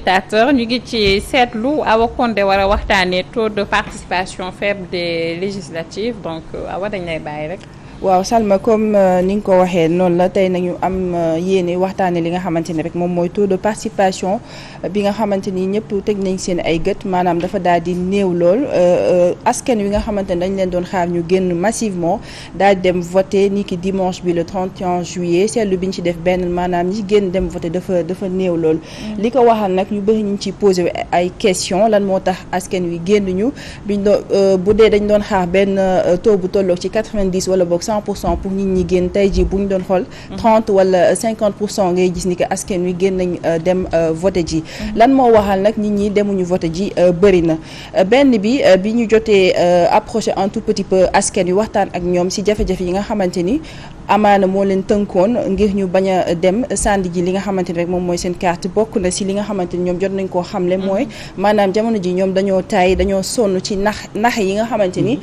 téléspectateurs ñu ngi ci seetlu Awa Condé war a waxtaanee taux de participation faible des législatives donc Awa dañ lay bàyyi rek. waaw Salma comme ni nga ko waxee noonu la tey nañu am yéene waxtaane li nga xamante ni rek moom mooy taux de participation bi nga xamante ni ñëpp teg nañ seen ay gët maanaam dafa daal di néew lool askan wi nga xamante ni dañ leen doon xaar ñu génn massivement daal di dem voter ni ki dimanche bi le 31 juillet seetlu bi ñu ci def benn maanaam ñi génn dem voter dafa néew lool. li ko waxal nag ñu bëri ñu ci posé ay question lan moo tax askan wi génn ñu biñ doon bu dee dañ doon xaar benn taux bu tolloog ci 90 wala boog 100% pour nit ñi génn tey jii bu ñu doon xool 30 wala 50% ngay gis ni que askan wi génn nañ dem voté ji lan moo waxal nag nit ñi demuñu voté ji bëri na benn bi ñu jotee approché un tout petit peu askan wi waxtaan ak ñoom si jafe-jafe yi nga xamante ni amaana moo leen tënkoon ngir ñu bañ a dem sànni ji li nga xamante ni rek moom mooy seen carte bokk na si li nga xamante ni ñoom jot nañ koo xamle mooy maanaam jamono ji ñoom dañoo taay dañoo sonn ci nax yi nga xamante ni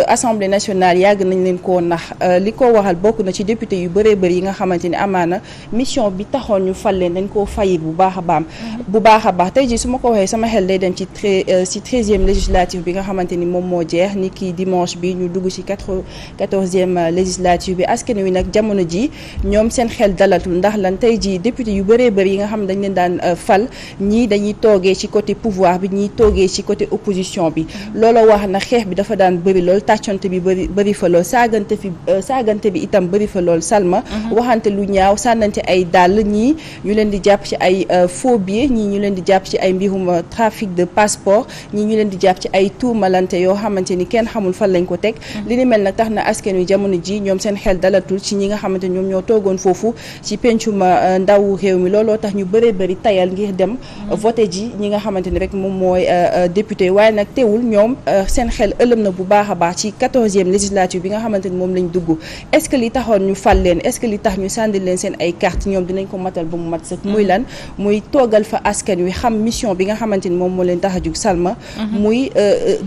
assemblée nationale yàgg nañ leen koo nax li ko waxal bokk na ci député yu bëree bëri yi nga xamante ni amaana mission bi taxoon ñu fal leen dañ koo fayit bu baax a baax tey jii su ma ko waxee sama xel day dem ci 13e législative bi nga xamante ni moom moo jeex ni ki dimanche bi ñu dugg ci 14e législative bi askan wi nag jamono ji ñoom seen xel dalatul ndax lan tey jii député yu bëree bëri yi nga xam ne dañ leen daan fal ñii dañuy toogee ci côté pouvoir bi ñii toogee ci côté opposition bi looloo wax na xeex bi dafa daan bëri lool tàccante bi bëri fa lool saagante bi itam bëri fa lool Salma waxante lu ñaaw sànnante ay dàll ñii ñu leen di jàpp ci ay faux billets ñii ñu leen di jàpp ci ay mbirum trafic de passeport ñii ñu leen di jàpp ci ay tuumalante yoo xamante ni kenn xamul fan lañ ko teg li ni mel nag tax na askan wi jamono ji ñoom seen xel dalatul ci ñi nga xamante ni ñoom ñoo toogoon foofu ci pencuma ndawu réew mi looloo tax ñu bëree bëri tayal ngir dem voté ji ñi nga xamante ni rek moom mooy député waaye nag teewul ñoom seen xel ëlëm na bu baax a baax ci 14e législature bi nga xamante ni moom lañ dugg est-ce que li taxoon ñu fal leen est-ce que li tax ñu sànni leen seen ay carte ñoom dinañ ko matal ba mu mat sëkk muy lan muy toogal fa askan wi xam mission bi nga xamante ni moom moo leen tax a jug Salma muy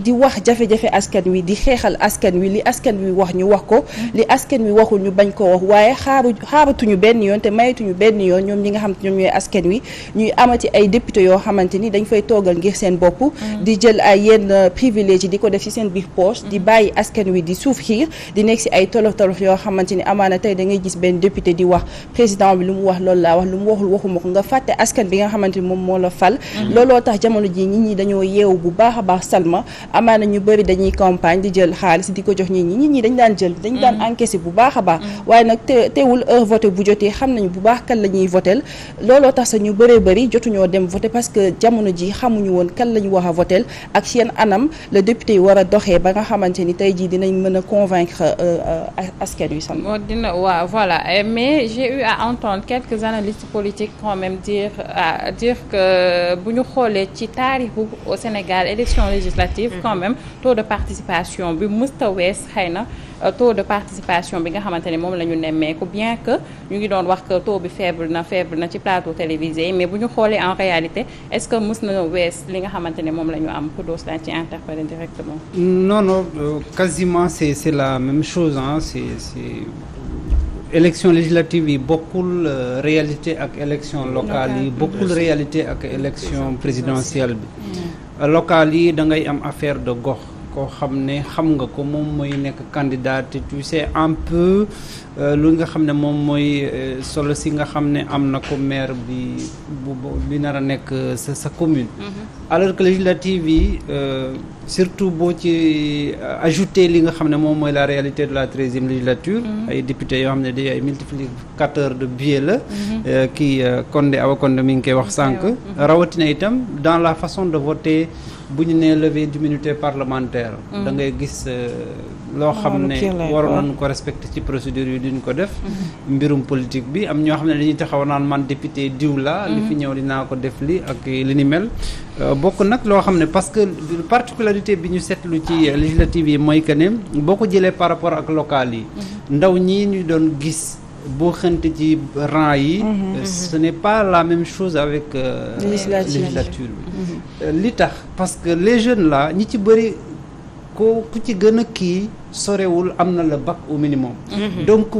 di wax jafe-jafe askan wi di xeexal askan wi li askan wi wax ñu wax ko li askan wi waxul ñu bañ ko wax waaye xaaratuñu benn yoon te mayatuñu benn yoon ñoom ñi nga xam ñoom ñooy askan wi ñuy amati ay député yoo xamante ni dañ fay toogal ngir seen bopp di jël ay yenn privilège yi di ko def ci seen biir poche di bàyyi askan wi di souffrir di nekk ci ay tolof yoo xamante ni amaana tey da ngay gis benn député di wax président bi lu mu wax loolu laa wax lu mu waxul waxuma ko nga fàtte askan bi nga xamante ni moom moo la fal looloo tax jamono ji nit ñi dañoo yeewu bu baax a baax Salma amaana ñu bëri dañuy campagne di jël xaalis di ko jox nit ñi dañ daan jël dañ daan encaissé bu baax a baax waaye nag teewul heure voté bu jotee xam nañu bu baax kan la ñuy votel looloo tax sax ñu bëree bëri jotuñoo dem voté parce que jamono ji xamuñu woon kan la ñu wax a votel ak seen anam le député yi war a doxee ba nga xamante ni tey jii dinañ mën a convaincre askan wi sam dina waaw voilà mais j'ai eu à entendre quelques analystes politiques quand même dire que bu ñu xoolee ci taarixu au Sénégal élection législative quand même taux de participation bi mësta wees xëy na taux de participation bi nga xamante ne moom la ñu nemmeeku bien que ñu ngi doon wax que taux bi faible na ci plateau télévisé yi mais bu ñu xoolee en réalité est-ce que mës na wees li nga xamante ne moom la ñu am pour doos lañ ci interpeller directement. Non, quasiment c'est la même chose c'est élection législative yi bokkul réalité ak élection locale yi bokkul réalité ak élection présidentielle bi locale yi da ngay am affaire de gox koo xam ne xam nga ko moom mooy nekk candidat te tu sais un peu lu nga xam ne moom mooy solo si nga xam ne am na ko maire bi nar a nekk sa commune alors que législative yi surtout boo ci ajouté li nga xam ne moom mooy la réalité de la 13e législature ay députés yoo xam ne di ay multiplicateurs de billets la kii Awa Condé mi ngi koy wax sànq rawatina itam dans la façon de voter bu ñu nee levée d'immunité parlementaire da ngay gis loo xam ne waroon nañu ko respecter ci procédure yi duñ ko def mbirum politique bi am ñoo xam ne dañuy taxaw naan man député diw la li fi ñëw dinaa ko def li ak li ni mel bokk nag loo xam ne parce que particularité bi ñu seetlu ci législative yi mooy que ne boo ko jëlee par rapport ak local yi ndaw ñi ñu doon gis boo xante ci rang yi ce n'est pas la même chose avec législature bi li tax parce que les jeunes là ñi ci bëri ku ci gën a kii sorewul am na le bac au minimum. donc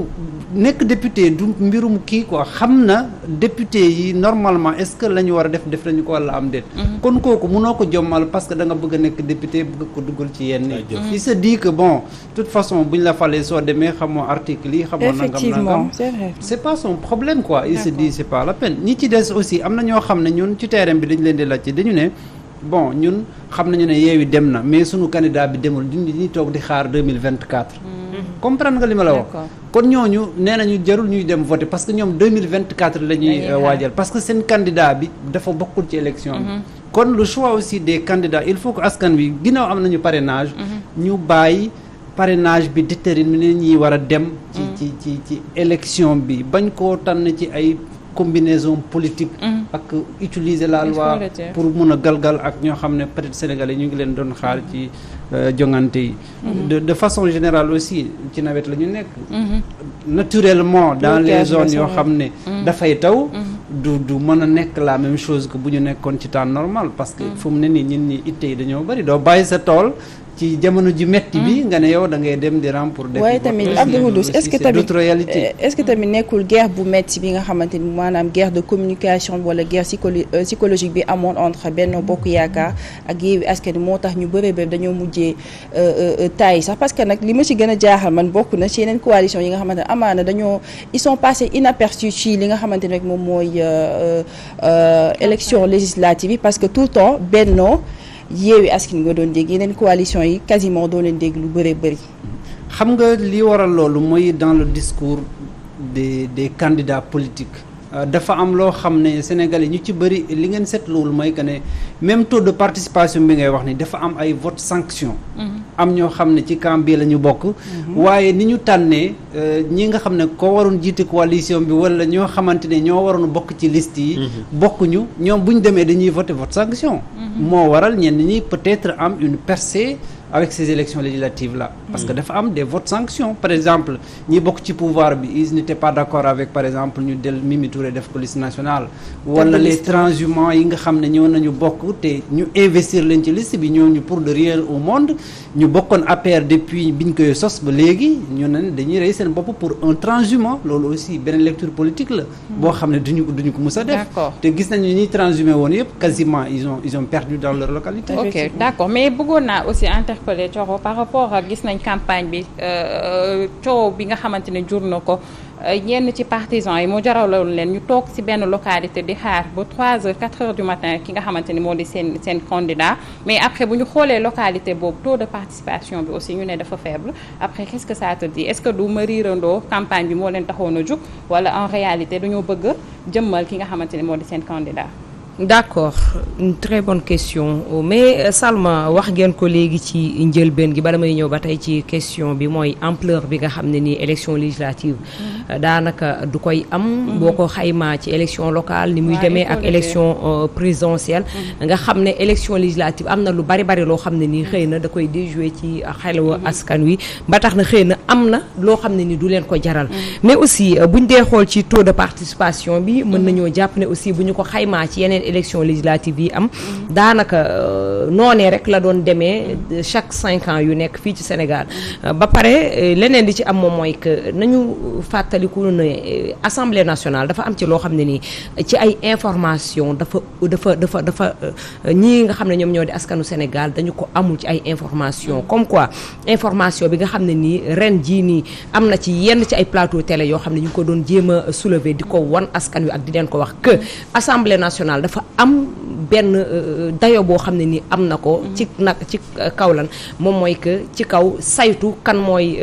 nekk député du mbirum kii quoi xam na député yi normalement est-ce que la ñu war a def nañu ko walla am déet. kon kooku mënoo ko jommal parce que da nga bëgg a nekk député bëgg ko dugal ci yenn yi. il se dit que bon de toute façon bu ñu la falee soo demee xamoo article yi. xamoo nangam c'est vrai. c'est pas son problème quoi. il se dit c'est pas la peine ñi ci des aussi am na ñoo xam ne ñun ci terrain bi dañu leen di laajte dañu ne. bon ñun xam nañu ne Yewwi dem na mais sunu candidat bi demul ñu toog di xaar 2024. comprendre nga li ma la wax. kon ñooñu nee nañu jarul ñuy dem voter parce que ñoom 2024 la ñuy waajal parce que seen candidat bi dafa bokkul ci élection bi. kon le choix aussi des candidats il faut que askan wi ginnaaw am nañu parrainage. ñu bàyyi parrainage bi déterminer ñi war a dem. ci élection bi bañ koo tànn ci ay. combinaison politique ak utiliser la loi pour mun a galgal ak ñoo xam ne peut-être sénégalais ñu ngi leen doon xaar ci jongante yi de façon générale aussi ci nawet la ñu nekk naturellement dans les zones yoo xam ne dafay taw du mën a nekk la même chose que bu ñu nekkoon ci temps normal parce que fu mu ne nii ñun ñi itte yi dañoo bari doo bàyyi sa tool ci jamono ji metti bi nga ne yow da ngay dem di ram pour def waaye tamit Abdou Khoudous est-ce que tamit nekkul guerre bu metti bi nga xamante ni maanaam guerre de communication wala guerre psychologique bi amoon entre Benno Bokk Yaakaar ak Yewwi Askan Wi moo tax ñu bëri dañoo mujjee taay sax parce que nag li ma ci gën a jaaxal man bokk na ci yeneen coalition yi nga xamante ne amaana ils sont passés inaperçus ci li nga xamante ne rek moom mooy élection législative yi parce que tout le temps Benno Yewwi Askan Wi nga doon dégg yeneen coalition yi quasiment doo leen dégg lu bëree bëri. xam nga li waral loolu mooy dans le discours des candidats politiques dafa am loo xam ne Sénégalais ñu ci bëri li ngeen seetluwul mooy que ne même taux de participation bi ngay wax ni dafa am ay vote sanction am ñoo xam ne ci camp bi la ñu bokk waaye ni ñu tànnee ñi nga xam ne ko waroon jiite coalition bi wala ñoo xamante ne ñoo waroon bokk ci liste yi bokkuñu ñoom bu ñu demee dañuy voter vote sanction moo waral ñenn ñi peut-être am une percée avec ces élections législatives là parce que dafa am des votes sanctions par exemple ñi bokk ci pouvoir bi ils n'étaient pas d'accord avec par exemple ñu del Mimi Touré def ko liste nationale wala les transhumants yi nga xam ne ñëw nañu bokk te ñu investir leen ci liste bi ñooñu pour de rien au monde ñu bokkoon APR depuis biñ koy sos ba léegi ñu ne dañuy rey seen bopp pour un transhumant loolu aussi beneen lecture politique la boo xam ne duñu ko mus a def te gis nañu ñuy transhumé woon yëpp quasiment ils ont perdu dans leur localité. ok d'accord mais bëggoon naa aussi interpeller Thioro par rapport ak gis nañ campagne bi coow bi nga xamante ne jur na ko ñenn ci partisans yi moo jaraloon leen ñu toog ci benn localité di xaar ba 3h 4h du matin ki nga xamante ni moo di seen candidat mais après bu ñu xoolee localité boobu taux de participation bi aussi ñu ne dafa faible après qu'est-ce que ça te dit est-ce que du ma riirandoo campagne bi moo leen taxoon a jug wala en réalité dañoo bëgg jëmmal ki nga xamante ni moo di seen candidat. d'accord une très bonne question mais Salma wax ngeen ko léegi ci njëlbeen gi bala may ñëw ba tey ci question bi mooy ampleur bi nga xam ne nii élection législative daanaka du koy am boo ko xaymaa ci élection locale ni muy demee ak élection présidentielle nga xam ne élection législative am na lu bari loo xam ne nii xëy na da koy déjouer ci xelu askan wi ba tax na xëy na am na loo xam ne ni du leen ko jaral mais aussi buñ dee xool ci taux de participation bi mën nañoo jàpp ne aussi bu ñu ko xaymaa ci yeneen élection législative yi am daanaka noonee rek la doon demee chaque 5 ans yu nekk fii ci Sénégal ba pare leneen di ci am moom mooy que nañu fàttaliku ne Assemblée nationale dafa am ci loo xam ne nii ci ay information dafa ñii nga xam ne ñoom ñoo di askanu Sénégal dañu ko amul ci ay information comme quoi information bi nga xam ne nii ren jii nii am na ci yenn ci ay plateau télé yoo xam ne ñu ngi ko doon jéem a soulever di ko wan askan wi ak di leen ko wax que Assemblée nationale dafa am benn dayo boo xam ne ni am na ko ci kaw lan moom mooy que ci kaw saytu kan mooy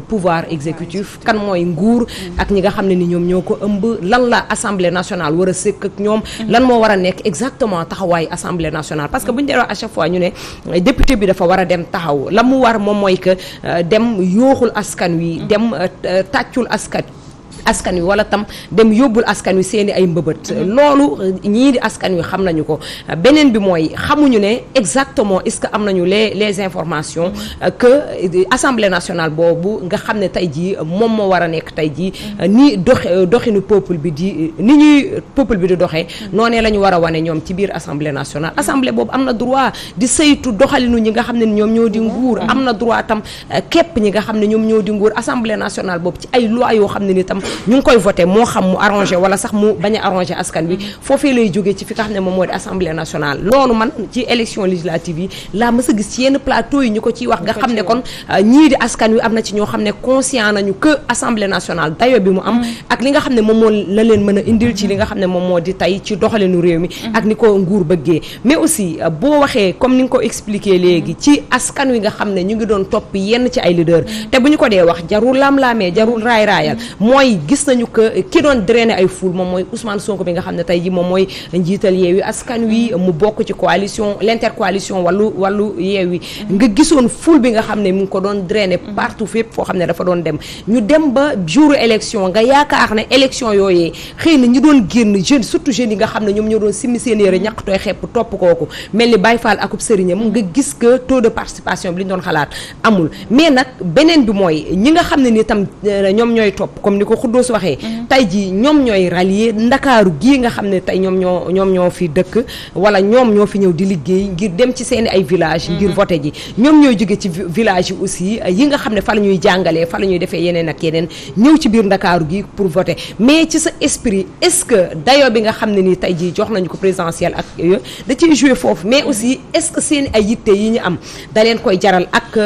pouvoir exécutif kan mooy nguur ak ñi nga xam ne ni ñoom ñoo ko ëmb lan la Assemblée nationale war a sëkk ak ñoom lan moo war a nekk exactement taxawaay Assemblée nationale parce que bu ñu dee wax à chaque fois ñu ne député bi dafa war a dem taxaw la mu war moom mooy que dem yooxul askan wi dem tàccul askan askan wi wala tam dem yóbbul askan wi seeni ay mbëbët. loolu ñii di askan wi xam nañu ko. beneen bi mooy xamuñu ne exactement est-ce que am nañu les informations que assemblée nationale boobu nga xam ne tey jii moom moo war a nekk tey jii ni doxinu peuple bi di ni ñuy peuple bi di doxee noonee la ñu war a wane ñoom ci biir assemblée nationale. assemblée boobu am na droit di saytu doxalinu ñi nga xam ne ñoom ñoo di nguur. am na droit tam képp ñi nga xam ne ñoom ñoo di nguur assemblée nationale boobu ci ay loi yoo xam ne ni tam ñu ngi koy voté moo xam mu arrangé wala sax mu bañ a arrangé askan wi foofee lay jógee ci fi nga xam ne moom moo di assemblée nationale. loolu man ci élection législative yi laa mës a gis ci yenn plateau yi ñu ko ciy wax nga xam ne kon ñii di askan wi am na ci ñoo xam ne conscient nañu que assemblée nationale dayo bi mu am ak li nga xam ne moom moo la leen mën a indil ci li nga xam ne moom moo di tey ci doxalinu réew mi ak ni ko nguur bëggee. mais aussi boo waxee comme ni nga ko expliqué léegi ci askan wi nga xam ne ñu ngi doon topp yenn ci ay leader te bu ñu ko dee wax jarul laam-laamee jarul raay-raayal mooy gis nañu que ki doon drainer ay foule moom mooy Ousmane Sonko bi nga xam ne tey ji moom mooy njiital Yewwi Askan Wi mu bokk ci coalition l'intercoalition wàllu Yewwi nga gisoon foule bi nga xam ne mu ngi ko doon drainer partout fépp foo xam ne dafa doon dem ñu dem ba jour élection nga yaakaar ne élection yooyee xëy na ñi doon génn jeunes surtout jeunes yi nga xam ne ñoom ñoo doon simmi seen yére ñàkk tooy xepp topp kooku mel ni Baye Fall akub sëriñam nga gis que taux de participation bi li ñu doon xalaat amul. mais nag beneen bi mooy ñi nga xam ne ni tam ñoom ñooy topp comme ni ko Xuddoos waxee tey jii ñoom ñooy rallier ndakaaru gii nga xam ne tey ñoom ñoo fi dëkk wala ñoom ñoo fi ñëw di liggéey ngir dem ci seen ay village ngir voté ji ñoom ñooy jóge ci village yi aussi yi nga xam ne fa la ñuy jàngalee fa la ñuy defee yeneen ak yeneen ñëw ci biir ndakaaru gi pour voter mais ci sa esprit est-ce que dayo bi nga xam ne ni tey jii jox nañu ko présidentiel ak yooyu da ciy jouer foofu mais aussi est-ce que seen ay yitte yi ñu am da leen koy jaral ak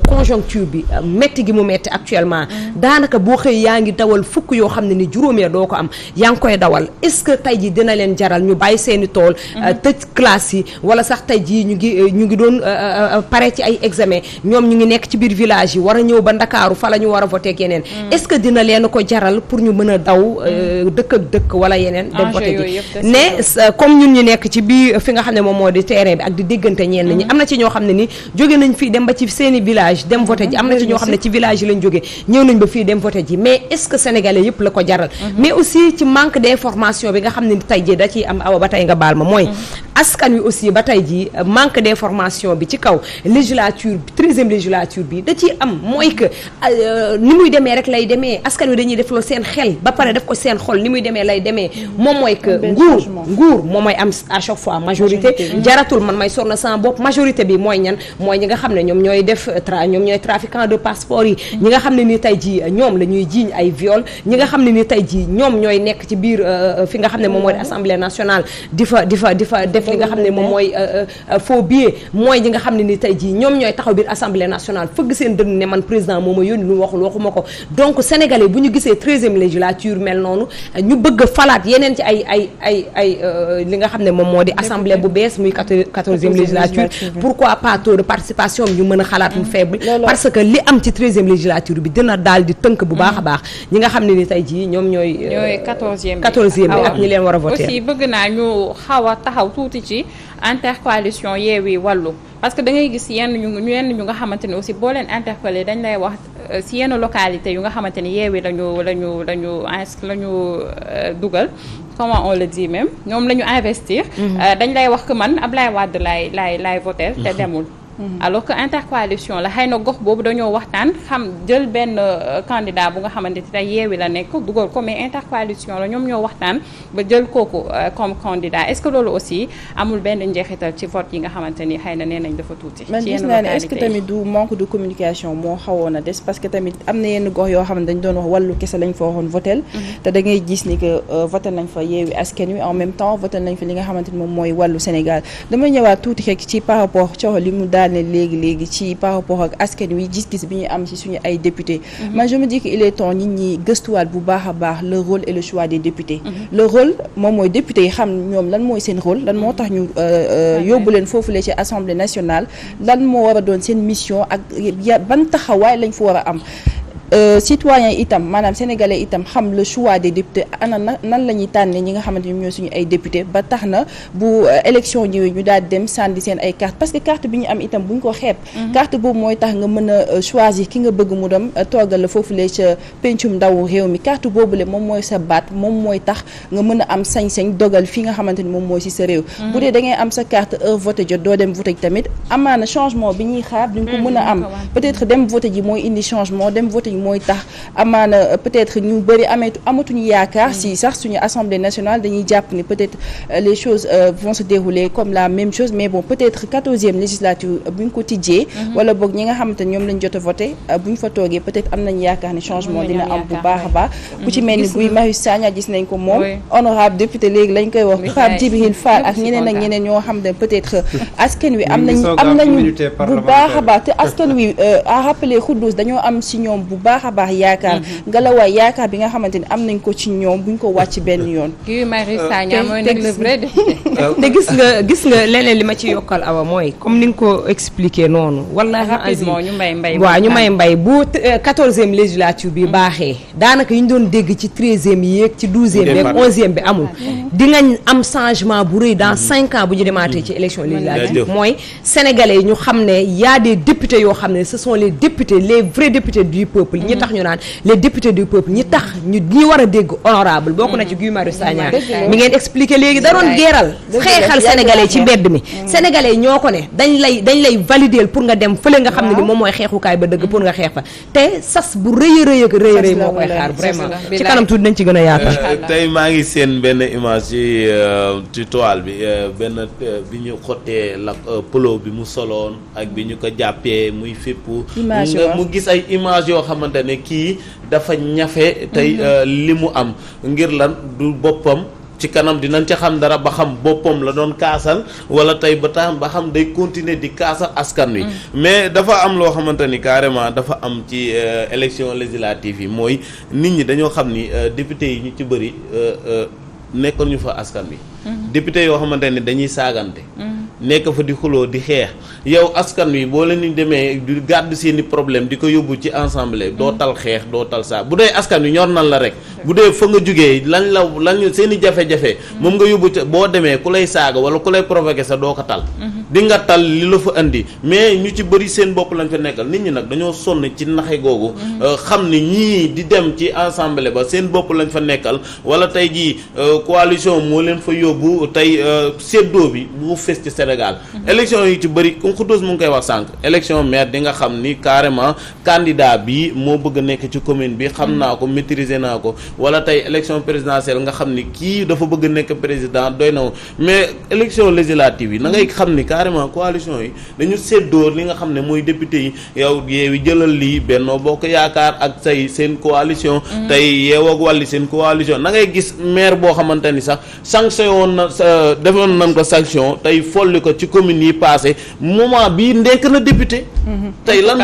conjoncture bi métti gi mu métti actuellement daanaka boo xëy yaa ngi dawal fukk yoo xam ne ni juróomee doo ko am yaa ngi koy dawal est-ce que tey jii dina leen jaral ñu bàyyi seeni tool tëj classe yi wala sax tey jii ñu ngi doon pare ci ay examen ñoom ñu ngi nekk ci biir village yi war a ñëw ba Ndakaaru fa la ñu war a voté ak yeneen est-ce que dina leen ko jaral pour ñu mën a daw dëkk ak dëkk wala yeneen dem voté ji ne comme ñun ñu nekk ci biir fi nga xam ne moom moo di terrain bi ak di déggante ñenn ñi am na ci ñoo xam ne ni jóge nañ fii dem ba ci seeni village dem voté ji am na ci ñoo xam ne ci village yi lañ jóge ñëw nañ ba fii dem voté ji mais est-ce que sénégalais yëpp la ko jaral mais aussi ci manque d'information bi nga xam ne ni tey ji da ciy am awa ba tey nga baal ma mooy askan wi aussi ba tey ji manque d'information bi ci kaw législature 13e législature bi da ciy am mooy que ni muy demee rek lay demee askan wi dañuy def loo seen xel ba pare def ko seen xol ni muy demee lay demee moom mooy que nguur moom mooy am à chaque fois majorité jaratul man may sorna sama bopp majorité bi mooy ñan mooy ñi nga xam ne ñoom ñooy def ñoom ñooy trafiquant de passeport yi ñi nga xam ne ni tey ji ñoom la ñuy jiiñ ay viol ñi nga xam ne ni tey ji ñoom ñooy nekk ci biir fi nga xam ne moom mooy assemblée nationale di fa def li nga xam ne moom mooy faux billet mooy ñi nga xam ne ni tey jii ñoom ñooy taxaw biir assemblée nationale fëgg seen dënn ne man président moo ma yónni lu waxuma ko donc sénégalais bu ñu gisee 13e législature mel noonu ñu bëgg a falaat yeneen ci ay li nga xam ne moom moo di assemblée bu bees muy 14e législature pourquoi pas taux de participation ñu mën a xalaat mu faible parce que li am ci 13e législature bi dina daal di tënk bu baax a baax ñi nga xam ne ni tey jii ñoom ñooy 14e bi ak ñi leen war a voter aussi bëgg naa ñu xaw a taxaw tuuti ci intercoalition Yewwi Wallu parce que da ngay gis yenn ñu nga xamante ni aussi boo leen interpellé dañ lay wax si yenn localité yu nga xamante ni Yewwi lañu dugal comment on le dit même ñoom la ñu investir dañ lay wax que man Ablaye Wade laay voter te demul alors que intercoalition la xëy na gox boobu dañoo waxtaan xam jël benn candidat bu nga xamante ni tey Yewwi la nekk dugal ko mais intercoalition la ñoom ñoo waxtaan ba jël kooku comme candidat est-ce que loolu aussi amul benn njeexital ci vote yi nga xamante ni xëy na nee nañ dafa tuuti. man gis naa ne est-ce que tamit du manque de communication moo xawoon a des parce que tamit am na yenn gox yoo xam ne dañ doon wax wàllu kese lañ fa waxoon votel te da ngay gis ni que votel nañ fa Yewwi Askan Wi en même temps votel nañ fa li nga xamante ni moom mooy wàllu Sénégal damay ñëwaat tuuti rek ci par rapport coow li mu daal ne léegi ci par rapport ak askan wi gis-gis bi ñu am ci suñu ay députés man je me dis que il est temps nit ñi gëstuwaat bu baax a baax le rôle et le choix des députés le rôle moom mooy députés yi xam ñoom lan mooy seen rôle lan moo tax ñu yóbbu leen foofu la ci assemblée nationale lan moo war a doon seen mission ak ban taxawaay lañ fa war a am citoyens itam maanaam sénégalais itam xam le choix des députés nan la ñuy tànnee ñi nga xamante ni ñoom ñooy suñu ay député ba tax na bu élection ñëwee ñu daal dem sànni seen ay carte parce que carte bi ñu am itam bu ñu ko xeeb carte boobu mooy tax nga mën a choisir ki nga bëgg mu dem toogal la foofu lee ca pencum ndawu réew mi carte boobu le moom mooy sa baat moom mooy tax nga mën a am sañ-sañ dogal fi nga xamante ni moom mooy ci sa réew bu dee da ngay am sa carte heure voté jot doo dem voté tamit amaana changement bi ñuy xaar duñ ko mën a am peut-être dem voté ji mooy indi changement dem voté ji mooy tax amaana peut-être ñu bëri amatuñu yaakaar si sax suñu assemblée nationale dañuy jàpp ni peut-être les choses vont se dérouler comme la même chose mais bon peut-être 14e législature bu ñu ko tijjee wala boog ñi nga xamante ne ñoom lañ jot a voté bu ñu fa toogee peut-être am nañ yaakaar ni changement dina am bu baax a baax ku ci mel ni Guy Marius Sagna gis nañ ko moom honorable député léegi lañ koy wax Pape Djibril Fall ak ñeneen ak ñeneen ñoo xam ne peut-être askan wi am nañu bu baax a baax te askan wi à rappeler Khoudous dañoo am si ñoom bu baax a baax yaakaar ngelawaay yaakaar bi nga xamante ni am nañ ko ci ñoom buñ ko wàcc benn yoon. Guy Marius Sagna mooy nag le vrai te gis nga leneen li ma ci yokkal awa mooy comme ni nga ko expliqué noonu. wallaahi rapidement ñu may mbay bu 14e législature bi baaxee daanaka yi ñu doon dégg ci 13e yi yeeg ci 12e bi ak 11e bi amul. di ngañ am changement bu rëy dans 5 ans bu ñu demaatee ci élection législative mooy sénégalais yi ñu xam ne y a des députés yoo xam ne ce sont les députés les vrais députés du peuple ñi tax ñu naan les députés du peuple ñi tax ñi war a dégg honorable bokk na ci Guy Marius Sagna mi ngeen expliqué léegi da doon geeral xeexal sénégalais ci mbedd mi sénégalais ñoo ko ne dañ lay valider pour nga dem fële nga xam ne ni moom mooy xeexukaay ba dëgg pour nga xeex fa te sas bu rëy rëy moo koy xaar vraiment ci kanam tuuti nañ ci gën a yaatal tey maa ngi seen benn image ci toile bi benn bi ñu xottee la polo bi mu soloon ak bi ñu ko jàppee muy fippu mu gis ay image yoo xamante ne kii dafa ñafe tey li mu am ngir lan du boppam ci kanam dinañ ca xam dara ba xam boppam la doon kaasal wala tey ba tax ba xam day continuer di kaasal askan wi mais dafa am loo xamante ni carrément dafa am ci élection législative yi mooy nit ñi dañoo xam ni député yi ñu ci bëri nekkoon ñu fa askan wi député yoo xamante ni dañuy saagante nekk fa di xuloo di xeex yow askan wi boo leen di demee di gàddu seeni problème di ko yóbbu ci ensemble doo tal xeex doo tal saa bu dee askan wi ñor nan la rek bu dee fa nga jugee lañ seeni jafe-jafe moom nga yóbbu boo demee ku lay saaga wala ku lay provoquer sa doo ko tal di nga tal li la fa indi mais ñu ci bëri seen bopp lañ fa nekkal nit ñi nag dañoo sonn ci naxe googu xam ni ñii di dem ci ensemble ba seen bopp lañ fa nekkal wala tey jii coalition moo leen fa yóbbu tey séddoo bi bu fees ci Sénégal élection yi ci bëri comme Khoudous mu ngi koy wax sànq élection maire di nga xam ni carrément candidat bi moo bëgg a nekk ci commune bi xam naa ko maîtriser naa ko wala tey élection présidentielle nga xam ni kii dafa bëgg a nekk président doy na mais élection législative yi na ngay xam ni carrément coalition yi dañu séddoo li nga xam ne mooy député yi yow Yewwi jëlal lii Benno Bokk Yaakaar ak say seen coalition tey Yeewu ak Wallu seen coalition na ngay gis maire boo xamante ni sax sanction woon na defoon nañ ko sanction tey folli ko ci commune yi passé moment bii ndekk na député tey lan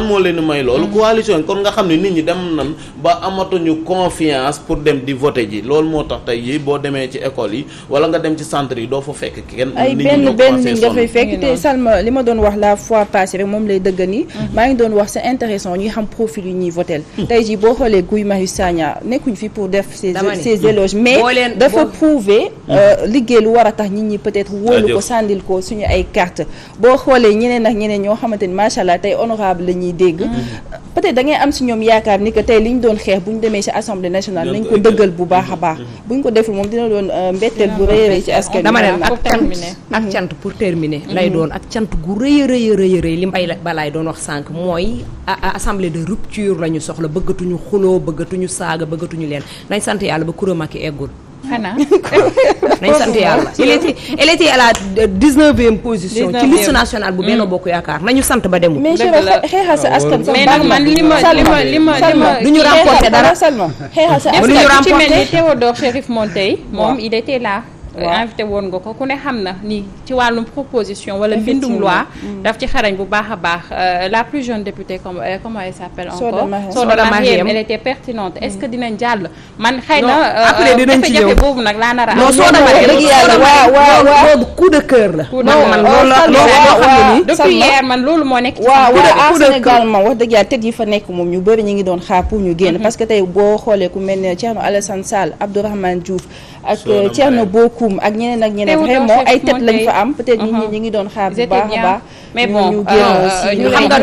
moo leen may loolu coalition kon nga xam ne nit ñi dem nañ ba amatuñu confiance pour dem di voter ji loolu moo tax tey yi boo demee ci école yi wala nga dem ci centre yi doo fa fekk kenn ay benn nit nga fay fekk te Salma li ma doon wax la fois passée rek moom lay dëgg ni maa ngi doon wax c'est intéressant ñuy xam profil yu ñuy votel tey ji boo xoolee Guy Marius Sagna nekkuñ fi pour def ses éloges mais dafa prouver liggéey lu war a tax nit ñi peut-être wóolu ko sàndil ko suñu ay carte boo xoolee ñeneen ak ñeneen ñoo xamante ni macha allah tey honorable la ñuy dégg peut-être da ngay am si ñoom yaakaar ni que tey li ñu doon xeex bu ñu demee si assemblée nationale nañ ko dëggal bu baax a baax bu ñu ko deful moom dina doon mbetteel bu rëy ci askan dama ne ak cant pour terminer lay doon ak cant gu rëy li mbay balaay doon wax sànq mooy assemblée de rupture la ñu soxla bëggatuñu xuloo bëggatuñu saaga bëggatuñu leen nañ sant yàlla ba Coura Macky eggul xanaa nañ sant yàlla elle était à la 19e position ci liste nationale bu Benno Bokk Yaakaar nañu sant ba demul mais xeexal sa askan sax mais nag man li ma du ñu remporter dara Salma xeexal sa askan est-ce que ci mel ni Théodore Chérif Monteil moom il était là invité woon nga ko ku ne xam na ni ci wàllum proposition wala bindum loi daf ci xarañ bu baax a baax la plus jeune députée comment elle s'appelle encore Soda Marième elle était pertinente est-ce que dinañ jàll man xëy na après dinañ ci ñëw boobu nag laa nar a non Soda Marième waaw coup de cœur la man loolu loo xam ne depuis hier man loolu moo nekk. waaw à Sénégal moom wax dëgg yàlla tête yi fa nekk moom ñu bëri ñu ngi doon xaar pour ñu génn. parce que tey boo xoolee ku mel ne Thierno Alassane Sall Abdourahmane Diouf ak Thierno Bocoum ak ñeneen ak ñeneen vraiment ay tête lañ fa am peut-être nit ñi ñu ngi doon xaar bu baax a baax. mais bon xam nga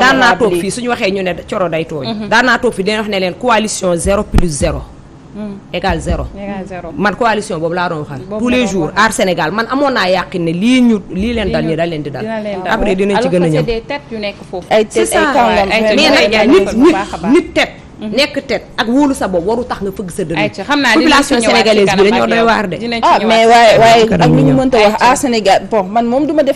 daan naa toog fii suñu waxee ñu ne coro day tooñ. daan naa toog fii dañuy wax ne leen coalition 0+0 égal 0. man coalition boobu laa doon waxal tous les jours aar Sénégal man amoon naa yàqin ne lii leen dal ñi da leen di dal. après dinañ ci gën a ñëw des têtes yu nekk foofu. ay têtes ay kàngam mais nag nit tête nekk tête ak wóolu sa bopp waru tax nga fëgg sa dënn. population sénégalaise bi dañoo doy waar de. mais waaye ak lu ñu mënta wax aar Sénégal bon man moom du ma def